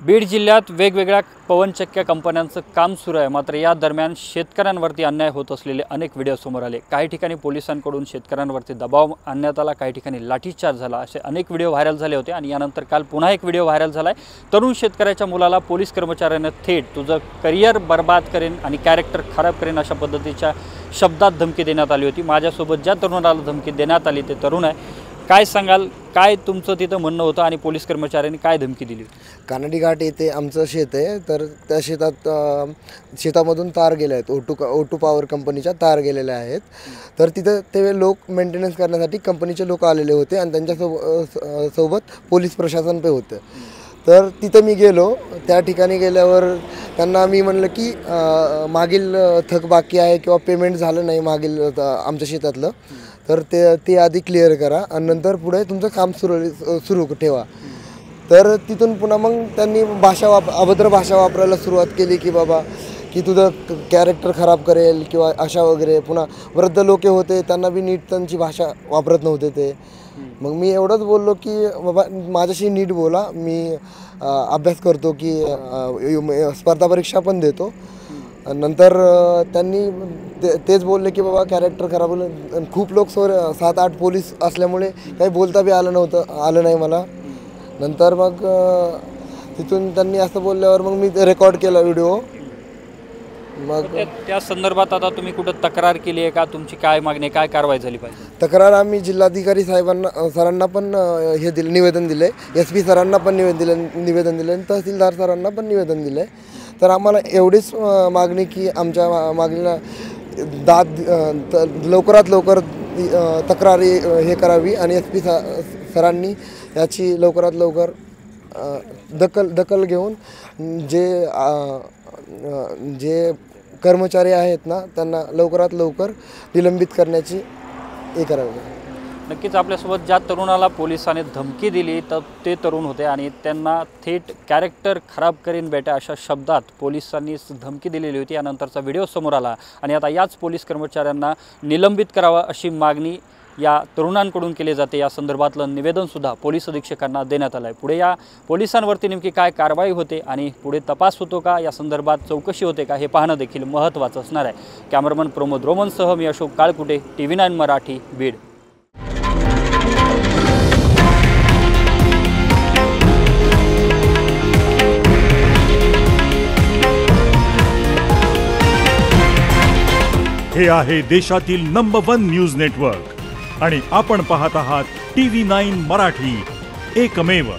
बीड जिल्ह्यात वेगवेगळ्या पवनचक्क्या कंपन्यांचं काम सुरू आहे। मात्र या दरम्यान शेतकऱ्यांवरती अन्याय होत असलेले अनेक व्हिडिओ समोर आले। काही ठिकाणी पोलिसांकडून शेतकऱ्यांवरती दबाव आणण्यात आला, काही ठिकाणी लाठीचार्ज झाला, असे अनेक व्हिडिओ व्हायरल झाले होते। आणि यानंतर काल पुन्हा एक व्हिडिओ व्हायरल झालाय। तरुण शेतकऱ्याच्या मुलाला पोलीस कर्मचाऱ्याने थेट तुझं करियर बर्बाद करेन आणि कॅरेक्टर खराब करेन अशा पद्धतीच्या शब्दात धमकी देण्यात आली होती। माझ्यासोबत ज्या तरुणाला धमकी देण्यात आली ते तरुण आहे। काय सांगाल, काय तुमचं तिथं म्हणणं होतं आणि पोलीस कर्मचाऱ्यांनी काय धमकी दिली? कानडी घाट येथे आमचं शेत आहे, तर त्या शेतामधून तार गेले आहेत, O2 पॉवर कंपनीच्या तार गेलेल्या आहेत। तर तिथं ते लोक मेंटेनन्स करण्यासाठी कंपनीचे लोक आलेले होते आणि त्यांच्या सोबत पोलीस प्रशासन पे होतं। तर तिथं मी गेलो, त्या ठिकाणी गेल्यावर त्यांना मी म्हणलं की मागील थक बाकी आहे किंवा पेमेंट झालं नाही मागील आमच्या शेतातलं, तर ते आधी क्लिअर करा आणि नंतर पुढे तुमचं काम सुरू ठेवा। तर तिथून पुन्हा मग त्यांनी अभद्र भाषा वापरायला सुरुवात केली की बाबा की तुझं कॅरेक्टर खराब करेल किंवा अशा वगैरे। पुन्हा वृद्ध लोक होते, त्यांना बी नीट त्यांची भाषा वापरत नव्हते ते। मग मी एवढंच बोललो की बाबा माझ्याशी नीट बोला, मी अभ्यास करतो की स्पर्धा परीक्षा पण देतो। नंतर त्यांनी तेच बोलले की बाबा कॅरेक्टर खराब होईल। खूप लोक 7-8 पोलीस असल्यामुळे काही बोलता बी आलं नाही मला। नंतर मग तिथून त्यांनी असं बोलल्यावर मग मी रेकॉर्ड केला व्हिडिओ। मग त्या संदर्भात आता तुम्ही कुठं तक्रार केली आहे का? तुमची काय मागणी, काय कारवाई झाली पाहिजे? तक्रार आम्ही जिल्हाधिकारी सरांना पण हे दिलं, निवेदन दिलं आहे। SP सरांना पण निवेदन दिलं आणि तहसीलदार सरांना पण निवेदन दिलं आहे। तर आम्हाला एवढीच मागणी की आमच्या मागणीला लवकरात लवकर तक्रार हे करावी आणि SP सरांनी याची लवकरात लवकर दखल घेऊन जे कर्मचारी आहेत ना त्यांना लवकरात लवकर निलंबित करण्याची हे करावी। नक्कीच आपल्यासोबत ज्या तरुणाला पोलिसांनी धमकी दिली तर ते तरुण होते आणि त्यांना थेट कॅरेक्टर खराब करीन बेटा अशा शब्दात पोलिसांनी धमकी दिलेली होती। यानंतरचा व्हिडिओ समोर आला आणि आता याच पोलीस कर्मचाऱ्यांना निलंबित करावं अशी मागणी या तरुणांकडून केली जाते। या संदर्भातलं निवेदनसुद्धा पोलीस अधीक्षकांना देण्यात आलं आहे। पुढे या पोलिसांवरती नेमकी काय कारवाई होते आणि पुढे तपास होतो का, या संदर्भात चौकशी होते का, हे पाहणं देखील महत्त्वाचं असणार आहे। कॅमेरामन प्रमोद रोमनसह मी अशोक काळकुटे, TV9 मराठी, बीड। हे आहे देशातील नंबर 1 न्यूज नेटवर्क आणि आपण पाहत आहात TV9 मराठी, एकमेव।